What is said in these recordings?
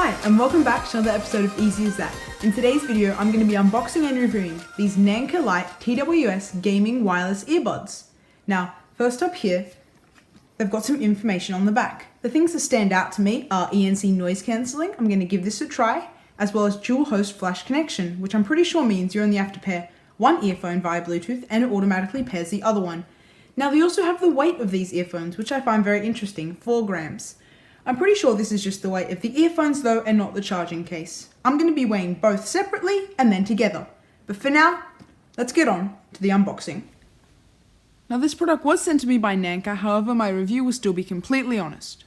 Hi, and welcome back to another episode of Easy as That. In today's video, I'm going to be unboxing and reviewing these Naenka Lite TWS gaming wireless earbuds. Now, first up here, they've got some information on the back. The things that stand out to me are ENC noise cancelling. I'm going to give this a try, as well as dual host flash connection, which I'm pretty sure means you only have to pair one earphone via Bluetooth and it automatically pairs the other one. Now, they also have the weight of these earphones, which I find very interesting, 4 grams. I'm pretty sure this is just the weight of the earphones though and not the charging case. I'm going to be weighing both separately and then together. But for now, let's get on to the unboxing. Now this product was sent to me by Naenka, however my review will still be completely honest.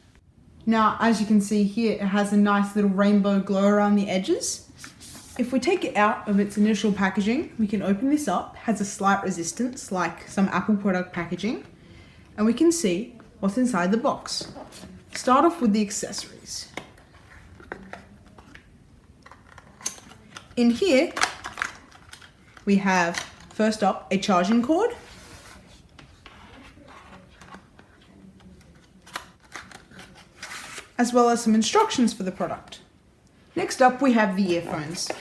Now as you can see here, it has a nice little rainbow glow around the edges. If we take it out of its initial packaging, we can open this up. It has a slight resistance like some Apple product packaging. And we can see what's inside the box. Start off with the accessories. In here, we have, first up, a charging cord. As well as some instructions for the product. Next up, we have the earphones.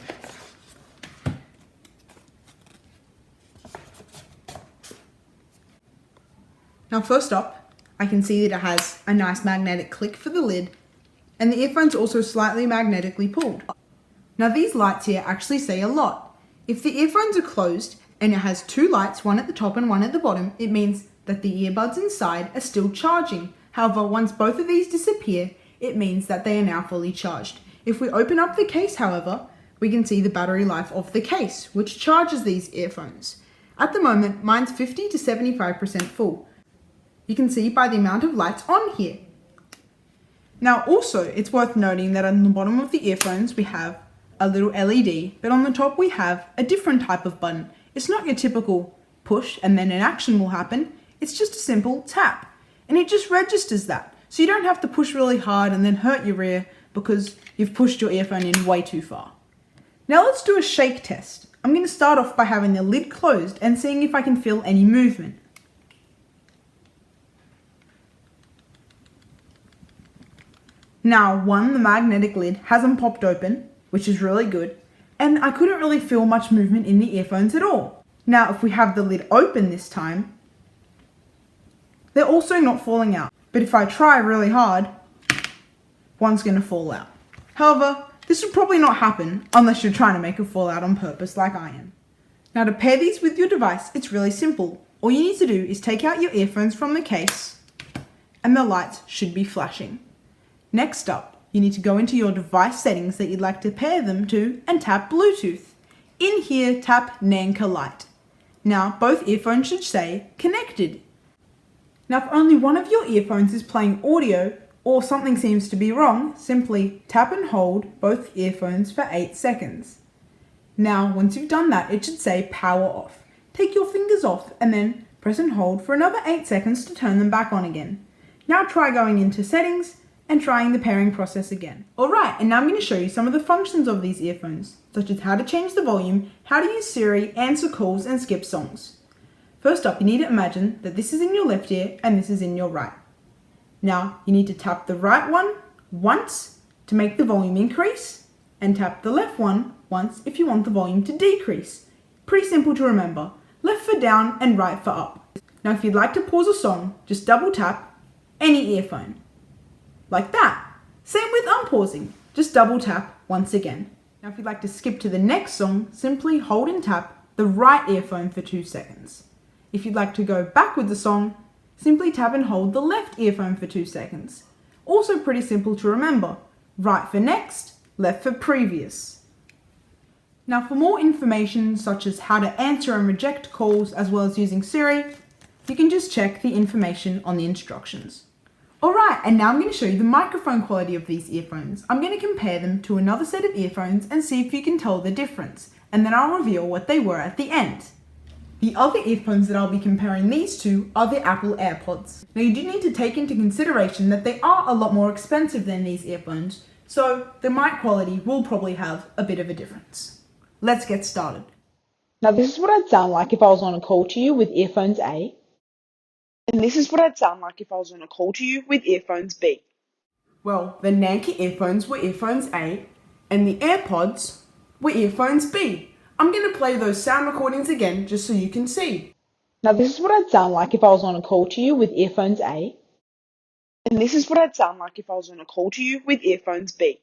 Now first up, I can see that it has a nice magnetic click for the lid, and the earphones also slightly magnetically pulled. Now these lights here actually say a lot. If the earphones are closed and it has 2 lights, one at the top and one at the bottom, it means that the earbuds inside are still charging. However, once both of these disappear, it means that they are now fully charged. If we open up the case, however, we can see the battery life of the case, which charges these earphones. At the moment, mine's 50 to 75% full. You can see by the amount of lights on here. Now also, it's worth noting that on the bottom of the earphones we have a little LED, but on the top we have a different type of button. It's not your typical push and then an action will happen. It's just a simple tap, and it just registers that. So you don't have to push really hard and then hurt your ear because you've pushed your earphone in way too far. Now let's do a shake test. I'm going to start off by having the lid closed and seeing if I can feel any movement. Now, the magnetic lid hasn't popped open, which is really good, and I couldn't really feel much movement in the earphones at all. Now, if we have the lid open this time, they're also not falling out. But if I try really hard, one's going to fall out. However, this would probably not happen unless you're trying to make it fall out on purpose like I am. Now, to pair these with your device, it's really simple. All you need to do is take out your earphones from the case, and the lights should be flashing. Next up, you need to go into your device settings that you'd like to pair them to and tap Bluetooth. In here, tap Naenka Lite. Now, both earphones should say connected. Now, if only one of your earphones is playing audio or something seems to be wrong, simply tap and hold both earphones for 8 seconds. Now, once you've done that, it should say power off. Take your fingers off and then press and hold for another 8 seconds to turn them back on again. Now try going into settings and trying the pairing process again. Alright, and now I'm going to show you some of the functions of these earphones, such as how to change the volume, how to use Siri, answer calls, and skip songs. First up, you need to imagine that this is in your left ear and this is in your right. Now, you need to tap the right one once to make the volume increase, and tap the left one once if you want the volume to decrease. Pretty simple to remember. Left for down and right for up. Now, if you'd like to pause a song, just double tap any earphone. Like that. Same with unpausing. Just double tap once again. Now if you'd like to skip to the next song, simply hold and tap the right earphone for 2 seconds. If you'd like to go back with the song, simply tap and hold the left earphone for 2 seconds. Also pretty simple to remember. Right for next, left for previous. Now for more information such as how to answer and reject calls as well as using Siri, you can just check the information on the instructions. Alright, and now I'm going to show you the microphone quality of these earphones. I'm going to compare them to another set of earphones and see if you can tell the difference, and then I'll reveal what they were at the end. The other earphones that I'll be comparing these to are the Apple Airpods. Now you do need to take into consideration that they are a lot more expensive than these earphones, so the mic quality will probably have a bit of a difference. Let's get started. Now this is what I'd sound like if I was on a call to you with earphones A. And this is what I'd sound like if I was on a call to you with earphones B. Well, the Naenka earphones were earphones A, and the Airpods were earphones B. I'm going to play those sound recordings again just so you can see. Now, this is what I'd sound like if I was on a call to you with earphones A. And this is what I'd sound like if I was on a call to you with earphones B.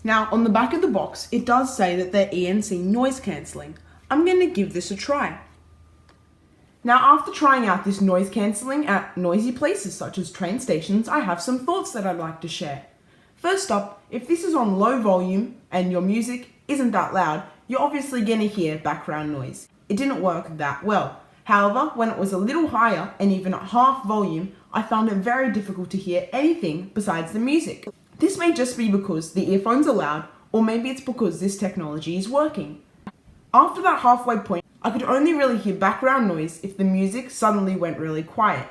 Now, on the back of the box, it does say that they're ENC noise cancelling. I'm going to give this a try. Now, after trying out this noise cancelling at noisy places such as train stations, I have some thoughts that I'd like to share. First up, if this is on low volume and your music isn't that loud, you're obviously going to hear background noise. It didn't work that well. However, when it was a little higher and even at half volume, I found it very difficult to hear anything besides the music. This may just be because the earphones are loud, or maybe it's because this technology is working. After that halfway point, I could only really hear background noise if the music suddenly went really quiet.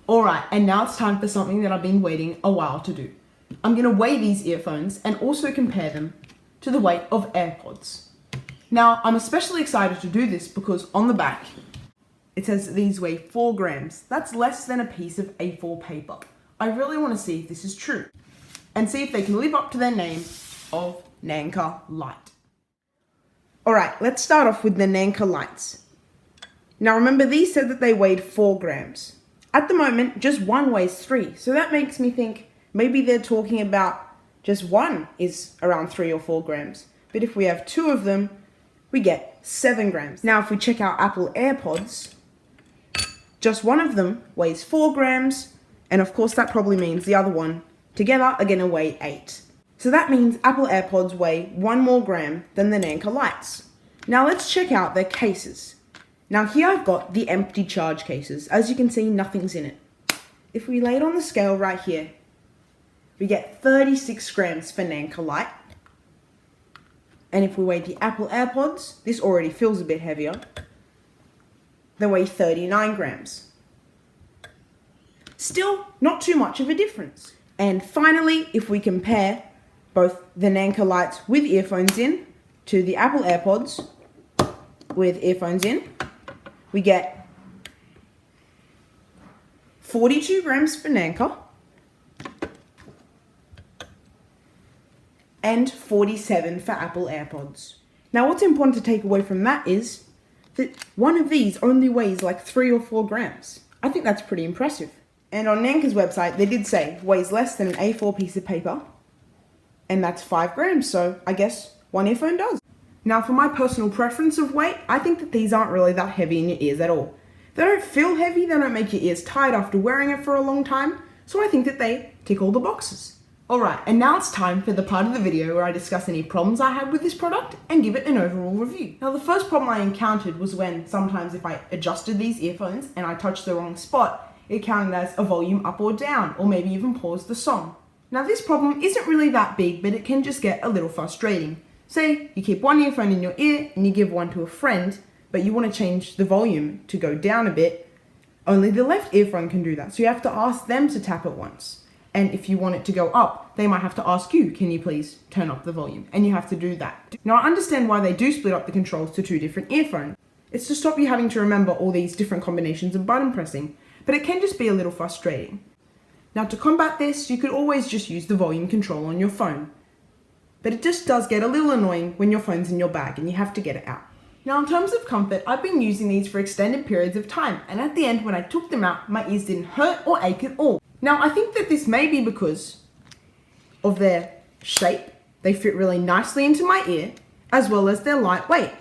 Alright, and now it's time for something that I've been waiting a while to do. I'm going to weigh these earphones and also compare them to the weight of AirPods. Now, I'm especially excited to do this because on the back, it says that these weigh 4 grams. That's less than a piece of A4 paper. I really want to see if this is true and see if they can live up to their name of Naenka Lite. Alright, let's start off with the Naenka Lites. Now remember, these said that they weighed 4 grams. At the moment, just one weighs 3, so that makes me think maybe they're talking about just one is around 3 or 4 grams. But if we have 2 of them, we get 7 grams. Now if we check our Apple Airpods, just one of them weighs 4 grams, and of course that probably means the other one together are going to weigh 8. So that means Apple Airpods weigh 1 more gram than the Naenka Lites. Now let's check out their cases. Now here I've got the empty charge cases. As you can see, nothing's in it. If we lay it on the scale right here, we get 36 grams for Naenka Lite. And if we weigh the Apple Airpods, this already feels a bit heavier. They weigh 39 grams. Still, not too much of a difference. And finally, if we compare both the Naenka Lites with earphones in to the Apple Airpods with earphones in, we get 42 grams for Naenka and 47 for Apple Airpods. Now what's important to take away from that is that one of these only weighs like 3 or 4 grams. I think that's pretty impressive. And on Naenka's website, they did say weighs less than an A4 piece of paper, and that's 5 grams, so I guess one earphone does. Now for my personal preference of weight, I think that these aren't really that heavy in your ears at all. They don't feel heavy, they don't make your ears tired after wearing it for a long time, so I think that they tick all the boxes. Alright, and now it's time for the part of the video where I discuss any problems I had with this product and give it an overall review. Now the first problem I encountered was when sometimes if I adjusted these earphones and I touched the wrong spot, it counted as a volume up or down, or maybe even paused the song. Now this problem isn't really that big, but it can just get a little frustrating. Say you keep one earphone in your ear and you give one to a friend, but you want to change the volume to go down a bit. Only the left earphone can do that, so you have to ask them to tap it once. And if you want it to go up, they might have to ask you, can you please turn up the volume? And you have to do that. Now I understand why they do split up the controls to 2 different earphones. It's to stop you having to remember all these different combinations of button pressing, but it can just be a little frustrating. Now to combat this, you could always just use the volume control on your phone. But it just does get a little annoying when your phone's in your bag and you have to get it out. Now in terms of comfort, I've been using these for extended periods of time, and at the end when I took them out, my ears didn't hurt or ache at all. Now I think that this may be because of their shape. They fit really nicely into my ear, as well as their lightweight,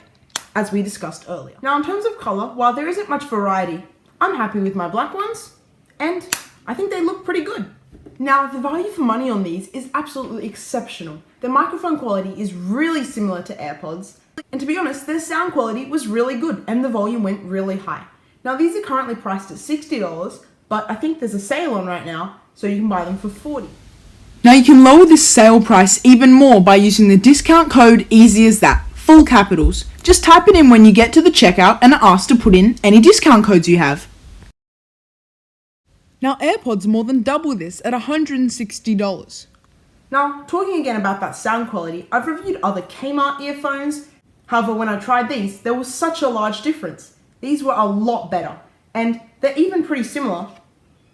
as we discussed earlier. Now in terms of colour, while there isn't much variety, I'm happy with my black ones, and I think they look pretty good. Now, the value for money on these is absolutely exceptional. The microphone quality is really similar to AirPods, and to be honest, their sound quality was really good and the volume went really high. Now, these are currently priced at $60, but I think there's a sale on right now, so you can buy them for $40. Now, you can lower this sale price even more by using the discount code easy as that, full capitals. Just type it in when you get to the checkout and ask to put in any discount codes you have. Now AirPods more than double this at $160. Now, talking again about that sound quality, I've reviewed other Kmart earphones. However, when I tried these, there was such a large difference. These were a lot better, and they're even pretty similar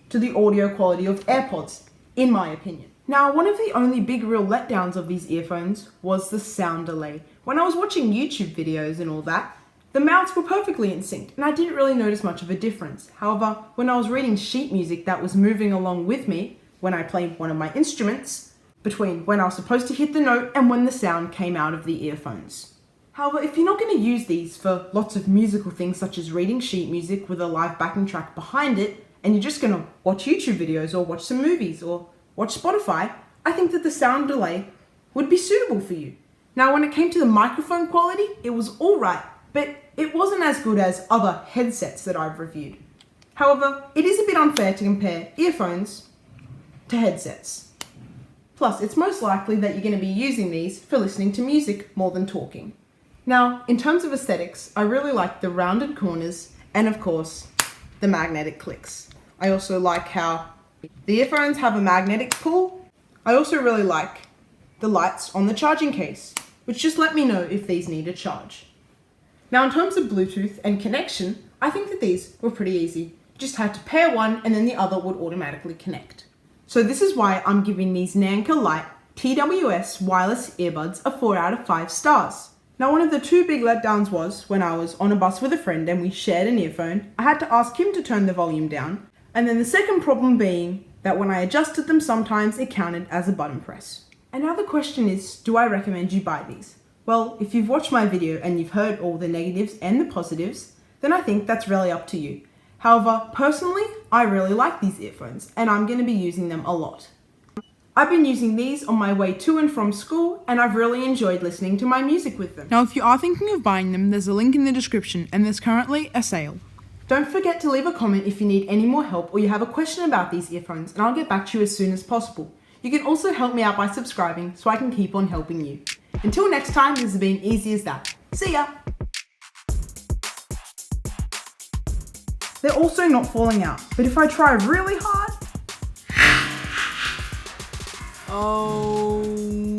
to the audio quality of AirPods. in my opinion. Now, one of the only big real letdowns of these earphones was the sound delay. When I was watching YouTube videos and all that, the mouths were perfectly in sync and I didn't really notice much of a difference. However, when I was reading sheet music that was moving along with me when I played one of my instruments, between when I was supposed to hit the note and when the sound came out of the earphones. However, if you're not going to use these for lots of musical things such as reading sheet music with a live backing track behind it, and you're just going to watch YouTube videos or watch some movies or watch Spotify, I think that the sound delay would be suitable for you. Now, when it came to the microphone quality, it was alright, but it wasn't as good as other headsets that I've reviewed. However, it is a bit unfair to compare earphones to headsets. Plus, it's most likely that you're going to be using these for listening to music more than talking. Now, in terms of aesthetics, I really like the rounded corners and, of course, the magnetic clicks. I also like how the earphones have a magnetic pull. I also really like the lights on the charging case, which just let me know if these need a charge. Now, in terms of Bluetooth and connection, I think that these were pretty easy. You just had to pair one and then the other would automatically connect. So this is why I'm giving these Naenka Lite TWS wireless earbuds a 4 out of 5 stars. Now, one of the two big letdowns was when I was on a bus with a friend and we shared an earphone. I had to ask him to turn the volume down. And then the second problem being that when I adjusted them, sometimes it counted as a button press. And now the question is, do I recommend you buy these? Well, if you've watched my video and you've heard all the negatives and the positives, then I think that's really up to you. However, personally, I really like these earphones and I'm going to be using them a lot. I've been using these on my way to and from school and I've really enjoyed listening to my music with them. Now, if you are thinking of buying them, there's a link in the description and there's currently a sale. Don't forget to leave a comment if you need any more help or you have a question about these earphones and I'll get back to you as soon as possible. You can also help me out by subscribing so I can keep on helping you. Until next time, this has been easy as that. See ya! They're also not falling out, but if I try really hard... Oh...